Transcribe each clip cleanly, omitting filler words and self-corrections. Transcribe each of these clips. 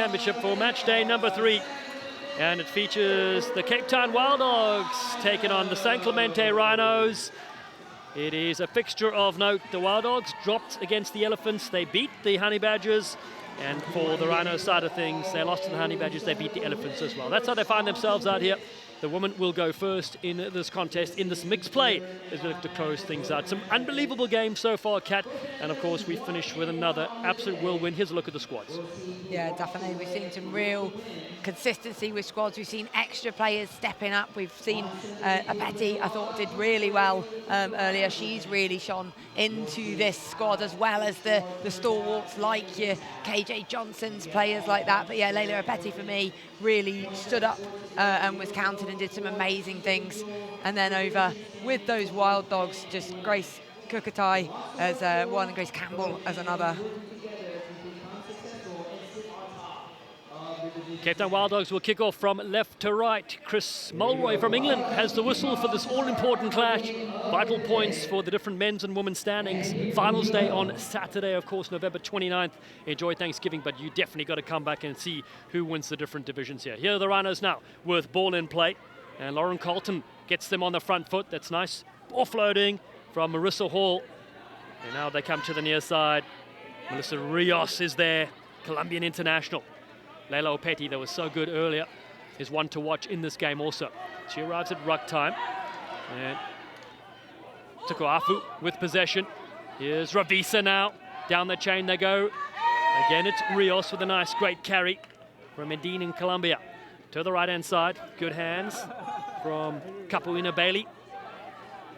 Championship for match day number 3, and it features the Cape Town Wild Dogs taking on the San Clemente Rhinos. It is a fixture of note. The Wild Dogs dropped against the Elephants. They beat the Honey Badgers, and for the Rhino side of things, they lost to the Honey Badgers. They beat the Elephants as well. That's how they find themselves out here. The women will go first in this contest, in this mixed play, as we look to close things out. Some unbelievable games so far, Kat, and of course we finish with another absolute whirlwind. Here's a look at the squads. Yeah, definitely. We've seen some real consistency with squads. We've seen extra players stepping up. We've seen Apeti, I thought, did really well earlier. She's really shone into this squad, as well as the stalwarts like your KJ Johnson's, players like that. But yeah, Leila Apeti for me really stood up and was counted and did some amazing things. And then over with those Wild Dogs, just Grace Kukatai as one and Grace Campbell as another. Cape Town Wild Dogs will kick off from left to right. Chris Mulroy from England has the whistle for this all-important clash. Vital points for the different men's and women's standings. Finals day on Saturday, of course, November 29th. Enjoy Thanksgiving, but you definitely got to come back and see who wins the different divisions here. Here are the Rhinos now with ball in play. And Lauren Colton gets them on the front foot. That's nice. Offloading from Marissa Hall. And now they come to the near side. Melissa Rios is there, Colombian international. Leila Apeti, that was so good earlier, is one to watch in this game also. She arrives at ruck time. And Tukuafu with possession. Here's Ravisa now. Down the chain they go. Again, it's Rios with a nice, great carry from Medine in Colombia. To the right-hand side, good hands from Capuina Bailey.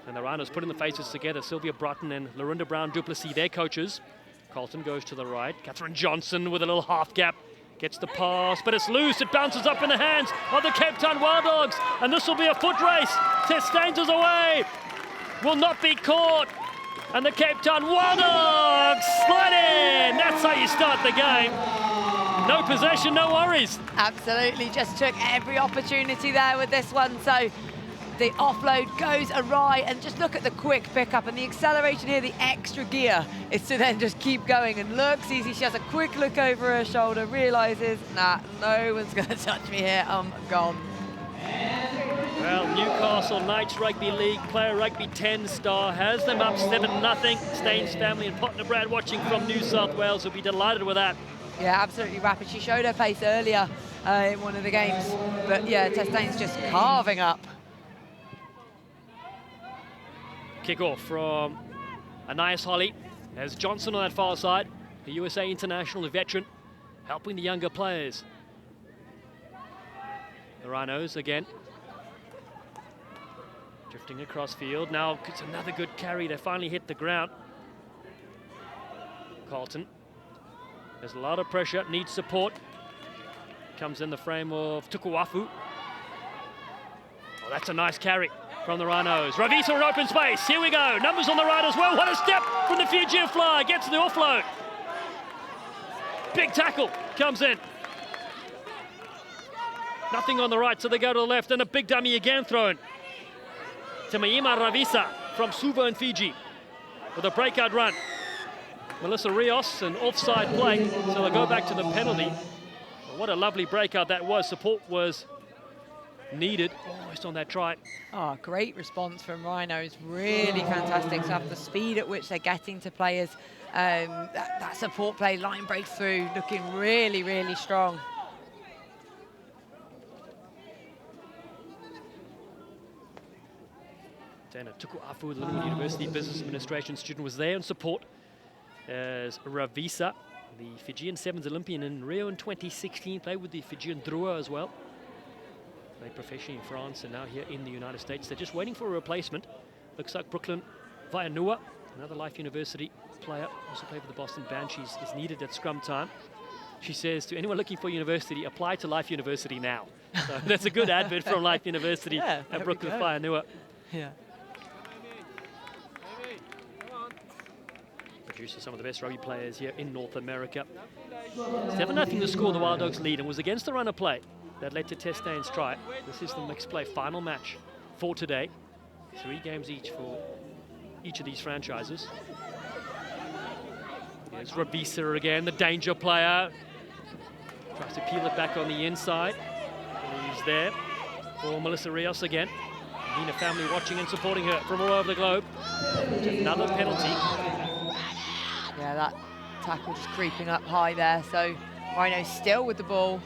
And the Rhinos putting the faces together. Sylvia Broughton and Lorinda Brown-Duplessis, their coaches. Colton goes to the right. Catherine Johnson with a little half gap. Gets the pass, but it's loose. It bounces up in the hands of the Cape Town Wild Dogs. And this will be a foot race. Testaines is away. Will not be caught. And the Cape Town Wild Dogs slide in. That's how you start the game. No possession, no worries. Absolutely, just took every opportunity there with this one. So the offload goes awry, and just look at the quick pickup and the acceleration here. The extra gear is to then just keep going, and looks easy. She has a quick look over her shoulder, realizes, nah, no one's going to touch me here. I'm gone. Well, Newcastle Knights Rugby League player, Rugby 10 star, has them up 7-0. Staines family and partner Brad watching from New South Wales will be delighted with that. Yeah, absolutely rapid. She showed her pace earlier in one of the games, but yeah, Testaines just carving up. Kick-off from Anais Holly as Johnson on that far side, the USA international veteran, helping the younger players. The Rhinos again. Drifting across field. Now it's another good carry. They finally hit the ground. Carlton. There's a lot of pressure, needs support. Comes in the frame of Tukuafu. Oh, that's a nice carry from the Rhinos. Ravisa in open space. Here we go. Numbers on the right as well. What a step from the Fijian fly. Gets the offload. Big tackle comes in. Nothing on the right, so they go to the left, and a big dummy again thrown. Tamaima Ravisa from Suva in Fiji with a breakout run. Melissa Rios, an offside play, so they'll go back to the penalty. But what a lovely breakout that was. Support was needed almost on that try. Oh, great response from Rhinos. Really fantastic stuff. The speed at which they're getting to players. That support play, line breakthrough, looking really, really strong. Dana Tukuafu, the Liverpool University Business Administration student, was there in support as Ravisa, the Fijian Sevens Olympian in Rio in 2016, played with the Fijian Drua as well. Played professionally in France and now here in the United States. They're just waiting for a replacement. Looks like Brooklyn Vainua, another Life University player, also played for the Boston Banshees, is needed at scrum time. She says to anyone looking for university, apply to Life University now. So that's a good advert from Life University at Brooklyn Vainua. Yeah. Produces some of the best rugby players here in North America. 7-0 the score, the Wild Dogs lead, and was against the runner play that led to Testaines' try. This is the mixed play final match for today. 3 games each for each of these franchises. Here's Ravisa again, the danger player. Tries to peel it back on the inside. He's there for Melissa Rios again. Nina family watching and supporting her from all over the globe. Another penalty. Yeah, that tackle just creeping up high there. So Rhino still with the ball.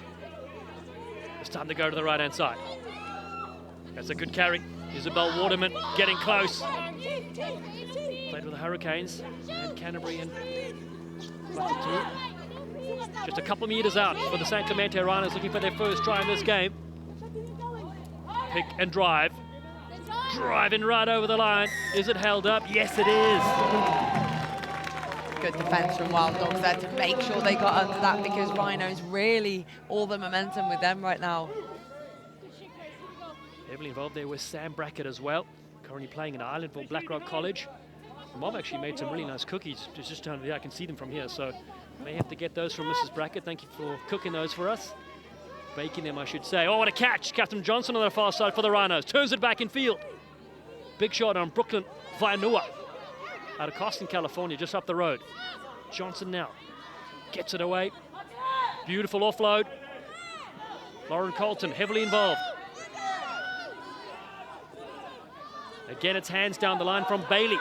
It's time to go to the right-hand side. That's a good carry. Isabel Waterman getting close. Played with the Hurricanes and Canterbury and just a couple meters out for the San Clemente Rhinos, looking for their first try in this game. Pick and drive. Driving right over the line. Is it held up? Yes, it is. Good defence from Wild Dogs there to make sure they got under that, because Rhinos really all the momentum with them right now. Heavily involved there with Sam Brackett as well, currently playing in Islandville Blackrock College. Mom actually made some really nice cookies. Just down there, I can see them from here, so may have to get those from Mrs. Brackett. Thank you for cooking those for us. Baking them, I should say. Oh, what a catch! Catherine Johnson on the far side for the Rhinos. Turns it back in field. Big shot on Brooklyn Vainua out of Costin, California, just up the road. Johnson now gets it away. Beautiful offload. Lauren Colton heavily involved. Again, it's hands down the line from Bailey.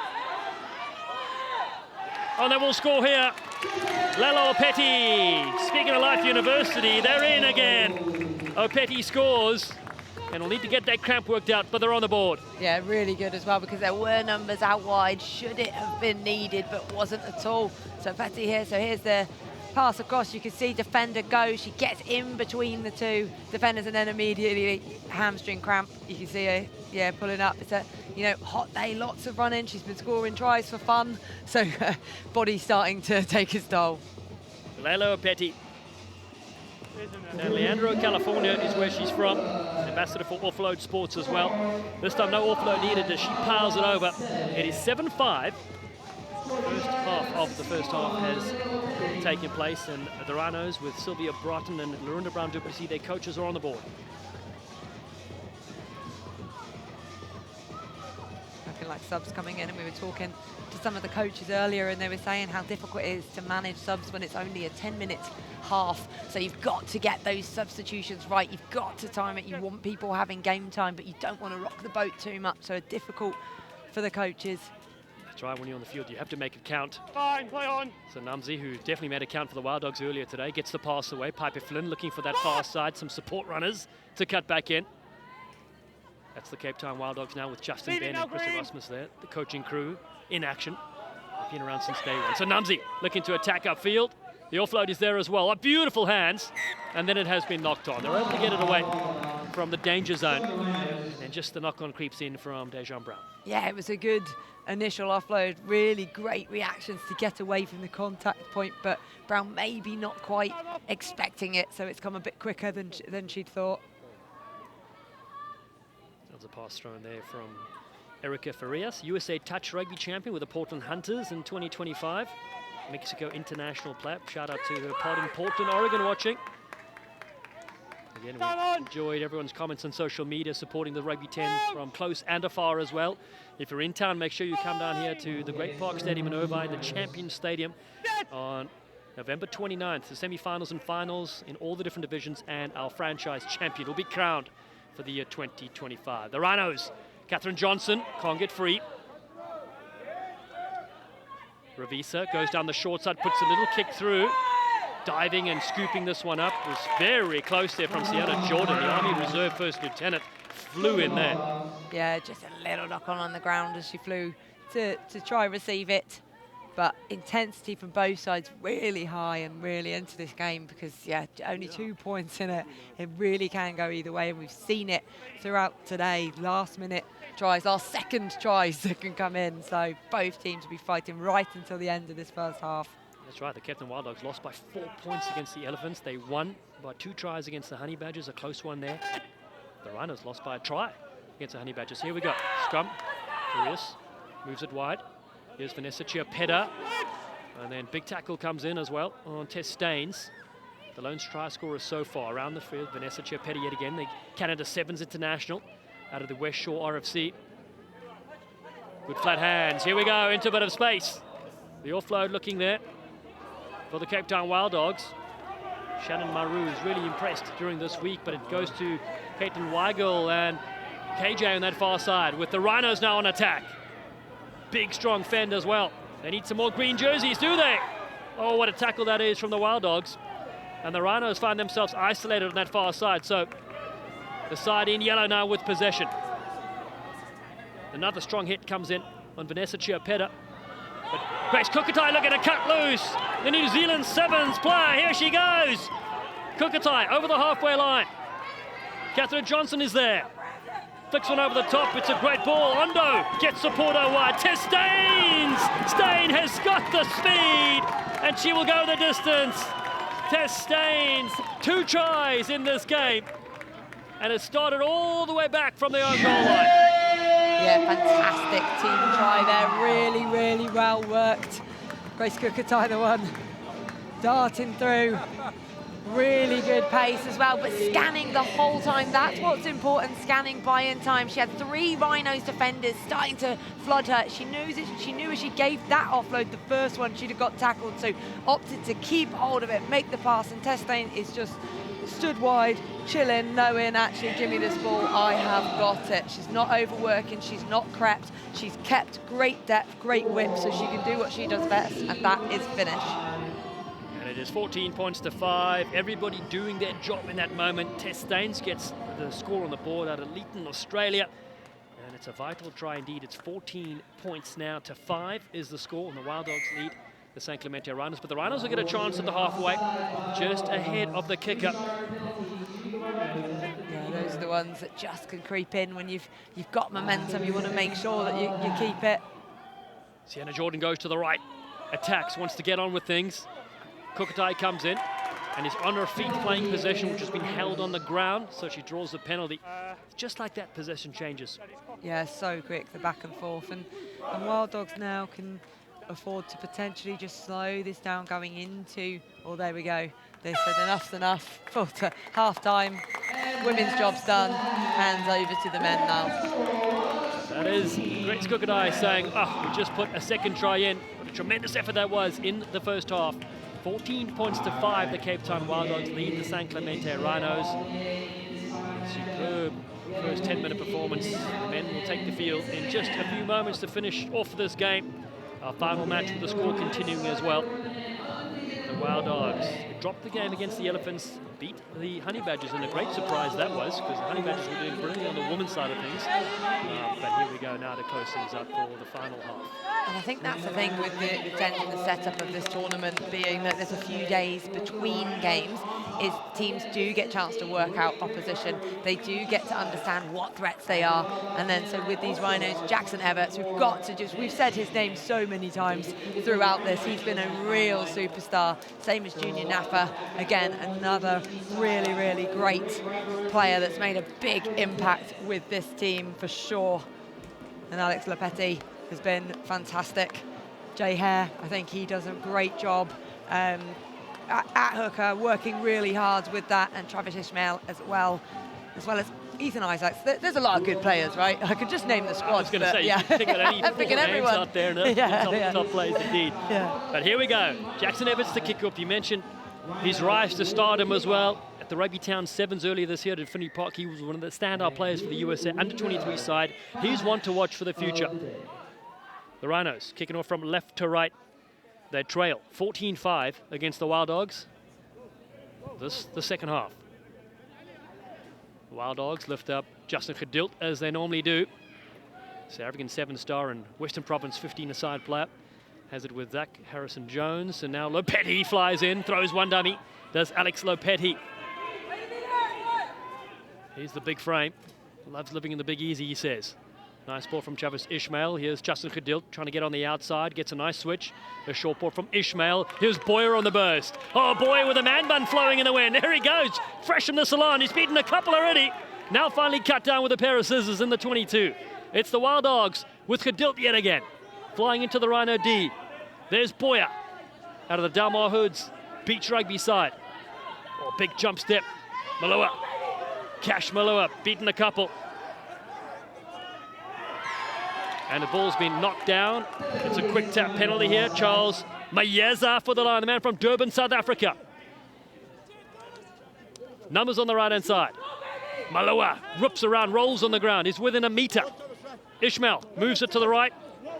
Oh, they will score here. Lalo Opeti. Speaking of Life University, they're in again. Opeti scores. And we'll need to get that cramp worked out, but they're on the board. Yeah, really good as well, because there were numbers out wide, should it have been needed, but wasn't at all. So Petty here, so here's the pass across. You can see defender go, she gets in between the two defenders and then immediately hamstring cramp. You can see her, yeah, pulling up. It's a, hot day, lots of running. She's been scoring tries for fun, so body's starting to take its toll. Lalo Petty. Now, Leandro, California is where she's from. Ambassador for Offload Sports as well. This time no offload needed as she piles it over. It is 7-5. First half of the first half has taken place, and the Rhinos with Sylvia Broughton and Lorinda Brown-Duplessis, their coaches, are on the board. I feel like subs coming in, and we were talking to some of the coaches earlier, and they were saying how difficult it is to manage subs when it's only a 10-minute half. So you've got to get those substitutions right. You've got to time it. You want people having game time, but you don't want to rock the boat too much. So difficult for the coaches. That's right, when you're on the field, you have to make it count. Fine, play on. So Namzi, who definitely made a count for the Wild Dogs earlier today, gets the pass away. Piper Flynn looking for that far side, some support runners to cut back in. That's the Cape Town Wild Dogs now with Justin Ben and Chris Erasmus there, the coaching crew in action. They've been around since day one. So Namzi looking to attack upfield. The offload is there as well. Oh, beautiful hands. And then it has been knocked on. They're able to get it away from the danger zone. And just the knock-on creeps in from Dejan Brown. Yeah, it was a good initial offload. Really great reactions to get away from the contact point, but Brown maybe not quite expecting it, so it's come a bit quicker than she'd thought. That was a pass thrown there from Erica Farias, USA Touch Rugby champion with the Portland Hunters in 2025. Mexico international player. Shout out to her pod in Portland, Oregon watching. Again, we enjoyed everyone's comments on social media supporting the Rugby 10 from close and afar as well. If you're in town, make sure you come down here to the Great Park Stadium in Irvine, the Champion Stadium, on November 29th. The semi-finals and finals in all the different divisions, and our franchise champion will be crowned for the year 2025. The Rhinos, Catherine Johnson, can't get free. Ravisa goes down the short side, puts a little kick through. Diving and scooping this one up. Was very close there from Sienna Jordan. The Army Reserve First Lieutenant flew in there. Yeah, just a little knock on the ground as she flew to try receive it. But intensity from both sides really high and really into this game, because, yeah, only 2 points in it. It really can go either way, and we've seen it throughout today. Last-minute tries, our second tries that can come in. So both teams will be fighting right until the end of this first half. That's right, the Captain Wild Dogs lost by 4 points against the Elephants. They won by 2 tries against the Honey Badgers, a close one there. The Rhinos lost by a try against the Honey Badgers. Here we go, scrum, Furious, moves it wide. Here's Vanessa Chiapetta, and then big tackle comes in as well on Tess Staines. The lone try scorer so far around the field, Vanessa Chiapetta yet again, the Canada Sevens international out of the West Shore RFC. Good flat hands, here we go, into a bit of space. The offload looking there for the Cape Town Wild Dogs. Shannon Maru is really impressed during this week, but it goes to Caitlin Weigel and KJ on that far side with the Rhinos now on attack. Big, strong fend as well. They need some more green jerseys, do they? Oh, what a tackle that is from the Wild Dogs. And the Rhinos find themselves isolated on that far side. So the side in yellow now with possession. Another strong hit comes in on Vanessa Chiapetta. But Grace Kukatai looking to cut loose. The New Zealand Sevens player, here she goes. Kukatai over the halfway line. Catherine Johnson is there. Flicks one over the top, it's a great ball. Ondo gets support out wide. Tess Staines! Stain has got the speed, and she will go the distance. Tess Staines, 2 tries in this game, and it started all the way back from the own goal line. Yeah, fantastic team try there. Really, really well worked. Grace Kukatai, the one darting through. Really good pace as well, but scanning the whole time. That's what's important, scanning buy-in time. She had 3 Rhinos defenders starting to flood her. She knew if she gave that offload, the first one, she'd have got tackled, so opted to keep hold of it, make the pass, and Testane is just stood wide, chilling, knowing, actually, give me this ball, I have got it. She's not overworking, she's not crept, she's kept great depth, great whip, so she can do what she does best, and that is finish. It is 14 points to 5. Everybody doing their job in that moment. Tess Staines gets the score on the board out of Leeton, Australia. And it's a vital try indeed. It's 14 points now to 5 is the score, and the Wild Dogs lead the St. Clemente Rhinos. But the Rhinos will get a chance at the halfway, just ahead of the kicker. Yeah, those are the ones that just can creep in when you've got momentum. You want to make sure that you keep it. Sienna Jordan goes to the right, attacks, wants to get on with things. Kukatai comes in and is on her feet playing possession, which has been held on the ground, so she draws the penalty. Just like that, possession changes. Yeah, so quick, the back and forth. And Wild Dogs now can afford to potentially just slow this down going into, oh, there we go. They said enough's enough. Full to half-time. Women's job's done. Hands over to the men now. That is Grace Kukatai saying, oh, we just put a second try in. What a tremendous effort that was in the first half. 14 points to 5, the Cape Town Wild Dogs lead the St. Clemente Rhinos. Superb first 10-minute performance. The men will take the field in just a few moments to finish off this game. Our final match with the score continuing as well. The Wild Dogs dropped the game against the Elephants, beat the Honey Badgers, and a great surprise that was, because the Honey Badgers were doing brilliantly on the women's side of things. But here we go now to close things up for the final half. And I think that's the thing with the setup of this tournament being that there's a few days between games, is teams do get a chance to work out opposition. They do get to understand what threats they are. And then so with these Rhinos, Jackson Everts, we've said his name so many times throughout this. He's been a real superstar. Same as Junior Naffa. Again, another really, really great player that's made a big impact with this team for sure. And Alex Lopetti has been fantastic. Jay Hare, I think he does a great job at hooker, working really hard with that, and Travis Ishmael as well as Ethan Isaacs. There's a lot of good players, right? I could just name the squad. I was going to say, yeah. You can pick out any four names out there, and top players indeed. Yeah. But here we go. Jackson Everts to kick off. You mentioned his rise to stardom as well. At the Rugby Town Sevens earlier this year at Infinity Park, he was one of the standout players for the USA under-23 side. He's one to watch for the future. The Rhinos kicking off from left to right. They trail 14-5 against the Wild Dogs. This the second half. The Wild Dogs lift up Justin Gedilt as they normally do. South African 7-star and Western Province 15-a-side player. Has it with Zach Harrison-Jones, and now Lopetti flies in, throws one dummy. Does Alex Lopetti. Here's the big frame. Loves living in the big easy, he says. Nice ball from Travis Ishmael. Here's Justin Gedilt trying to get on the outside. Gets a nice switch. A short ball from Ishmael. Here's Boyer on the burst. Oh, Boyer with a man bun flowing in the wind. There he goes. Fresh from the salon. He's beaten a couple already. Now finally cut down with a pair of scissors in the 22. It's the Wild Dogs with Gedilt yet again. Flying into the Rhino D. There's Boyer out of the Dalmar Hoods beach rugby side. Oh, big jump step. Malua. Cash Malua beaten a couple. And the ball's been knocked down. It's a quick tap penalty here. Charles Mayeza for the line, the man from Durban, South Africa. Numbers on the right-hand side. Malua rips around, rolls on the ground. He's within a metre. Ishmael moves it to the right.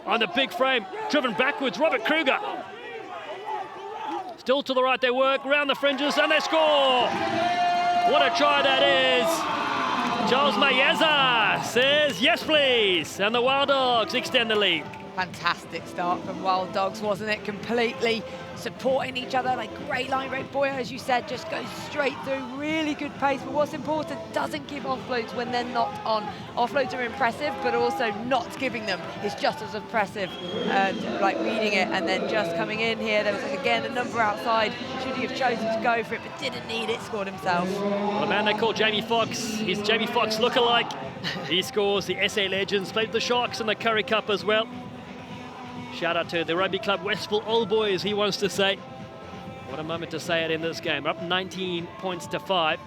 On the big frame, driven backwards, Robert Kruger. Still to the right they work, round the fringes, and they score! What a try that is! Charles Mayeza says, yes please! And the Wild Dogs extend the lead. Fantastic start from Wild Dogs, wasn't it? Completely supporting each other, like great line break. Boy, as you said, just goes straight through, really good pace. But what's important, doesn't give offloads when they're not on. Offloads are impressive, but also not giving them is just as impressive, like reading it and then just coming in here. There was, again, a number outside. Should he have chosen to go for it, but didn't need it, scored himself. Well, the man they call Jamie Foxx, he's Jamie Foxx lookalike. He scores the SA Legends, played the Sharks in the Curry Cup as well. Shout out to the Rugby Club Westville Old Boys, he wants to say. What a moment to say it in this game. We're up 19 points to 5.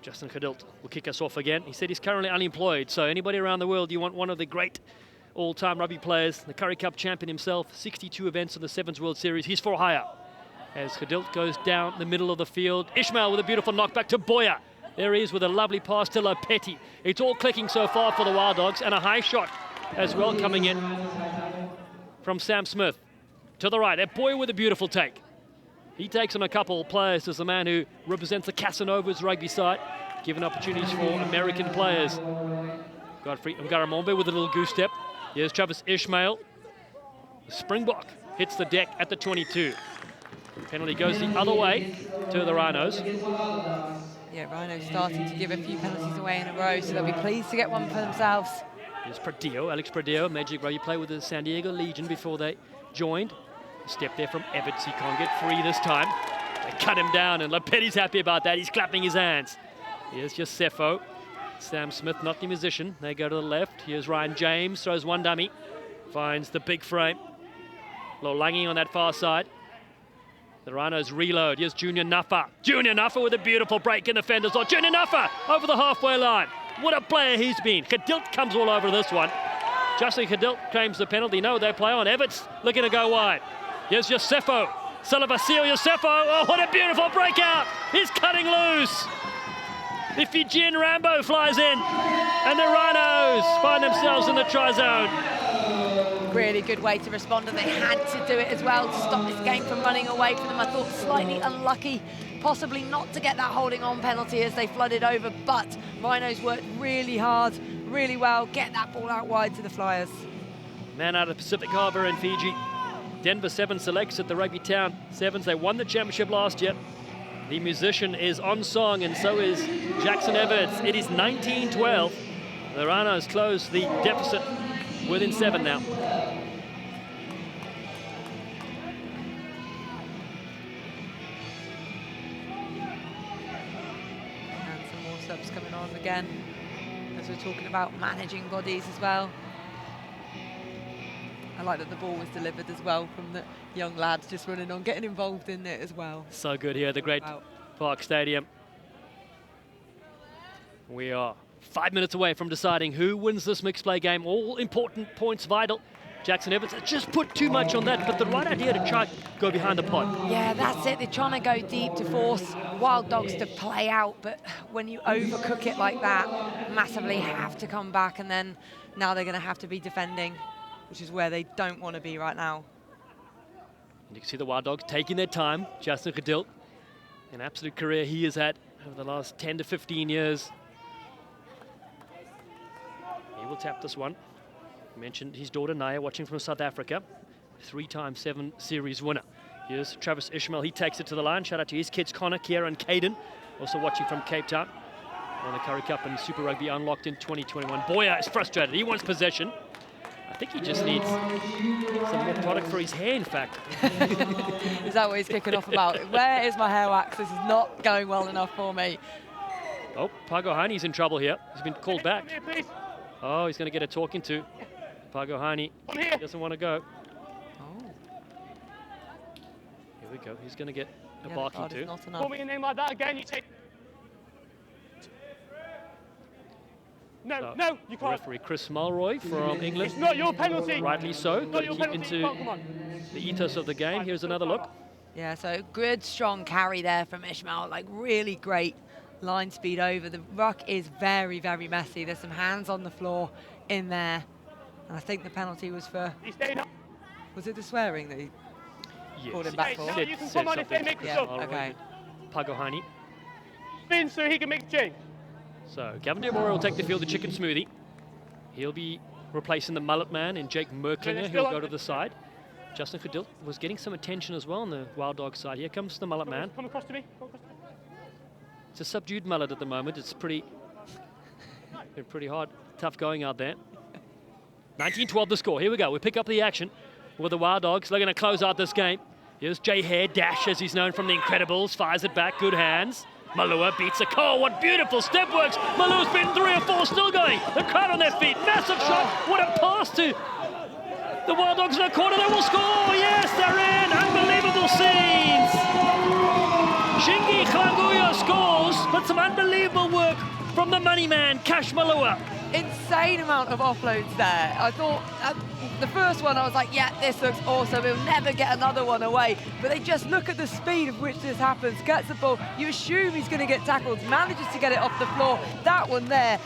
Justin Cadilt will kick us off again. He said he's currently unemployed, so anybody around the world, you want one of the great all-time rugby players, the Curry Cup champion himself, 62 events in the Sevens World Series, he's for hire. As Cadilt goes down the middle of the field, Ishmael with a beautiful knockback to Boyer. There he is with a lovely pass to Lopetti. It's all clicking so far for the Wild Dogs, and a high shot as well coming in from Sam Smith. To the right, that Boyer with a beautiful take. He takes on a couple of players as the man who represents the Casanovas rugby side, giving opportunities for American players. Godfrey Ngaramombe with a little goose step. Here's Travis Ishmael. The Springbok hits the deck at the 22. Penalty goes the other way to the Rhinos. Yeah, Rhinos starting to give a few penalties away in a row, so they'll be pleased to get one for themselves. Here's Pradillo, Alex Pradillo, Magic Rugby played with the San Diego Legion before they joined. A step there from Everts, he can't get free this time. They cut him down, and Lopetti's happy about that. He's clapping his hands. Here's Josefo. Sam Smith not in position. They go to the left. Here's Ryan James, throws one dummy. Finds the big frame. Lolangi on that far side. The Rhinos reload. Here's Junior Nuffer. Junior Nuffer with a beautiful break in the fender slot. Junior Nuffer over the halfway line. What a player he's been. Cadilt comes all over this one. Justin Cadilt claims the penalty. No, they play on. Everts looking to go wide. Here's Josefo. Salavasil Josefo. Oh, what a beautiful breakout. He's cutting loose. The Fijian Rambo flies in. And the Rhinos find themselves in the try zone. Really good way to respond, and they had to do it as well to stop this game from running away from them. I thought slightly unlucky, possibly not to get that holding on penalty as they flooded over, but Rhinos worked really hard, really well, get that ball out wide to the Flyers. Man out of Pacific Harbour in Fiji. Denver 7 selects at the Rugby Town Sevens. They won the championship last year. The musician is on song, and so is Jackson Everts. It is 19-12. The Rhinos close the deficit within 7 now. And some more subs coming on again, as we're talking about managing bodies as well. I like that the ball was delivered as well from the young lads just running on, getting involved in it as well. So good here at the Great Park Stadium. We are 5 minutes away from deciding who wins this mixed play game. All important points vital. Jackson Evans has just put too much on that, but the right idea to try to go behind the pod. Yeah, that's it. They're trying to go deep to force Wild Dogs to play out, but when you overcook it like that, massively have to come back, and then now they're going to have to be defending, which is where they don't want to be right now. And you can see the Wild Dogs taking their time. Justin Cadilt, an absolute career he has had over the last 10 to 15 years. He will tap this one. I mentioned his daughter Naya watching from South Africa, 3-time 7 series winner. Here's Travis Ishmael. He takes it to the line. Shout out to his kids, Connor, Kiera, and Caden, also watching from Cape Town. On the Curry Cup and Super Rugby unlocked in 2021. Boyer is frustrated. He wants possession. I think he just needs some more product for his hair, in fact. Is that what he's kicking off about? Where is my hair wax? This is not going well enough for me. Oh, Pagohani's in trouble here. He's been called back. Oh, he's going to get a talking to. Pagohani doesn't want to go. Oh. Here we go. He's going to get a barking to. Call me a name like that again, you take... No, So, no, you can't. Referee Chris Mulroy from England. It's not your penalty. Rightly so. Not Got to your keep penalty. into Come on. the ethos of the game. Here's another look. Yeah, so good, strong carry there from Ishmael. Like really great line speed over. The ruck is very, very messy. There's some hands on the floor in there. And I think the penalty was for... He's staying up. Was it the swearing that he Yes, called him back Hey, for? now said- you can said come on if they something make to it Chris up. Mulroy Okay. with Pagohani. Spin so he can make the change. So Gavin Diamore will take the field, the chicken smoothie. He'll be replacing the mullet man in Jake Merklinger, still who'll on go it. to the side. Justin Cadil was getting some attention as well on the Wild Dog side. Here comes the mullet man. Come across to me. Come across to me. It's a subdued mullet at the moment. It's been pretty hard, tough going out there. 19-12 the score. Here we go. We pick up the action with the Wild Dogs. They're going to close out this game. Here's Jay Hare, Dash, as he's known from the Incredibles. Fires it back, good hands. Malua beats a call. What beautiful step works. Malua's been 3 or 4, still going. The crowd on their feet. Massive shot. What a pass to the Wild Dogs in the corner. They will score. Yes, they're in. Unbelievable scenes. Shingi Klanguya scores, but some unbelievable work from the money man, Cash Malua. Insane amount of offloads there. I thought the first one I was like, yeah, this looks awesome. We'll never get another one away. But they just look at the speed of which this happens. Gets the ball. You assume he's going to get tackled. Manages to get it off the floor. That one there,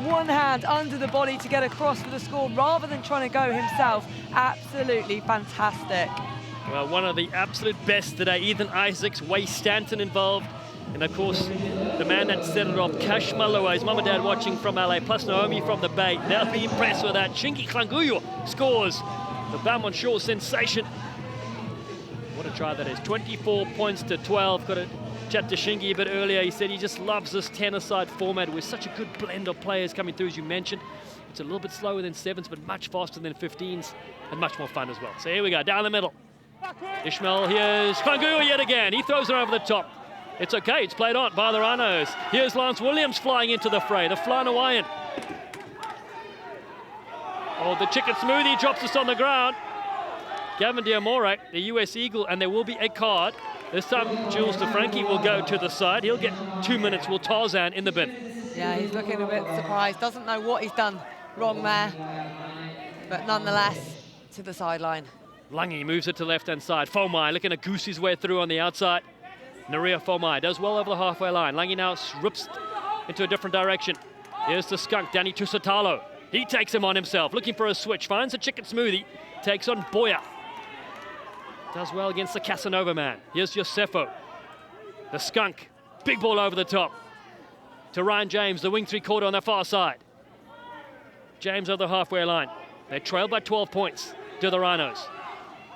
one hand under the body to get across for the score rather than trying to go himself. Absolutely fantastic. Well, one of the absolute best today. Ethan Isaacs, Way Stanton involved. And of course, the man that set it off, Cash Malua, his mum and dad watching from LA, plus Naomi from the Bay. They'll be impressed with that. Shingi Klanguyo scores. The Balmont Shore sensation. What a try that is. 24 points to 12. Got to chat to Shingi a bit earlier. He said he just loves this 10-a-side format with such a good blend of players coming through, as you mentioned. It's a little bit slower than 7s, but much faster than 15s, and much more fun as well. So here we go, down the middle. Ishmael, here's Klanguyo yet again. He throws it over the top. It's okay, it's played on by the Rhinos. Here's Lance Williams flying into the fray, the Flanawayan. Oh, the chicken smoothie drops us on the ground. Gavin Diamore, the US Eagle, and there will be a card. This time, Jules DeFranchi will go to the side. He'll get 2 minutes, will Tarzan in the bin. Yeah, he's looking a bit surprised. Doesn't know what he's done wrong there. But nonetheless, to the sideline. Langi moves it to left-hand side. Fomai looking to goose his way through on the outside. Naria Fomai does well over the halfway line. Langi now rips into a different direction. Here's the skunk, Danny Tusatalo. He takes him on himself, looking for a switch. Finds a chicken smoothie, takes on Boya. Does well against the Casanova man. Here's Josefo. The skunk, big ball over the top. To Ryan James, the wing 3/4 on the far side. James over the halfway line. They trail by 12 points to the Rhinos.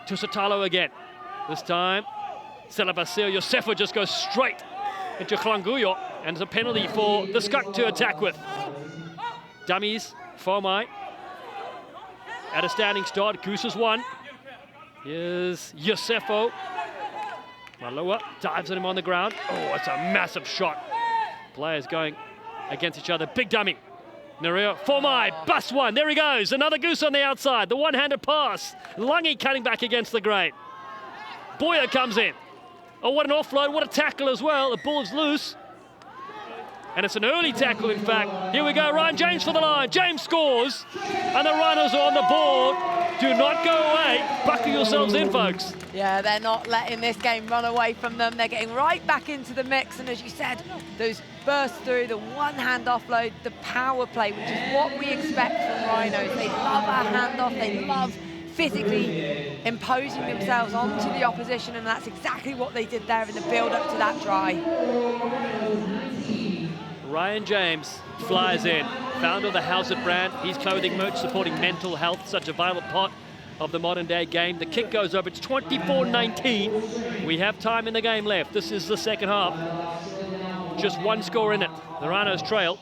Tusatalo again. This time, Celebasio Josefo just goes straight into Klanguyo, and it's a penalty for the skunk to attack with. Dummies, Fomai at a standing start. Goose is one. Here's Josefo. Malua dives at him on the ground. Oh, it's a massive shot. Players going against each other. Big dummy. Naria Fomai, bust one. There he goes. Another goose on the outside. The one-handed pass. Langi cutting back against the grain. Boya comes in. Oh, what an offload. What a tackle as well. The ball's loose. And it's an early tackle, in fact. Here we go. Ryan James for the line. James scores. And the Rhinos are on the board. Do not go away. Buckle yourselves in, folks. Yeah, they're not letting this game run away from them. They're getting right back into the mix. And as you said, those bursts through, the one-hand offload, the power play, which is what we expect from Rhinos. They love our handoff. They love physically imposing themselves onto the opposition, and that's exactly what they did there in the build-up to that try. Ryan James flies in, founder of the Howsett brand. His clothing merch supporting mental health, such a vital part of the modern day game. The kick goes over, it's 24-19. We have time in the game left. This is the second half. Just one score in it. The Rhinos trail.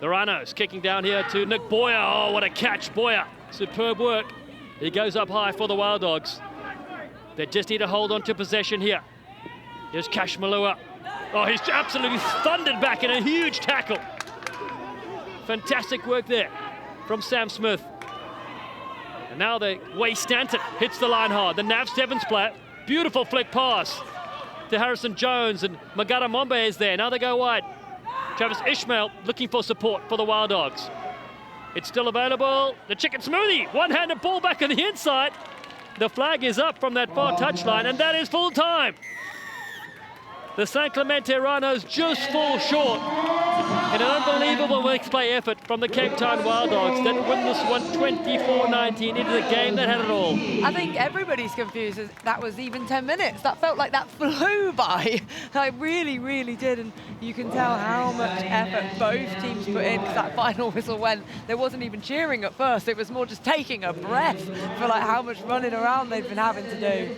The Rhinos kicking down here to Nick Boya. Oh, what a catch, Boya. Superb work. He goes up high for the Wild Dogs. They just need to hold on to possession here. Here's Cash Malua. Oh, he's absolutely thundered back in a huge tackle. Fantastic work there from Sam Smith. And now the Way Stanton hits the line hard. The Nav Sevens player. Beautiful flick pass. to Harrison Jones, and Magara Mombe is there. Now they go wide. Travis Ishmael looking for support for the Wild Dogs. It's still available. The chicken smoothie. One-handed ball back on the inside. The flag is up from that far touchline, and that is full time. The San Clemente Rhinos just fall short in an unbelievable mixed-play effort from the Cape Town Wild Dogs that win this one 24-19 into the game that had it all. I think everybody's confused as that was even 10 minutes. That felt like that flew by. I really, really did. And you can tell how much effort both teams put in, because that final whistle went. There wasn't even cheering at first. It was more just taking a breath for like how much running around they've been having to do.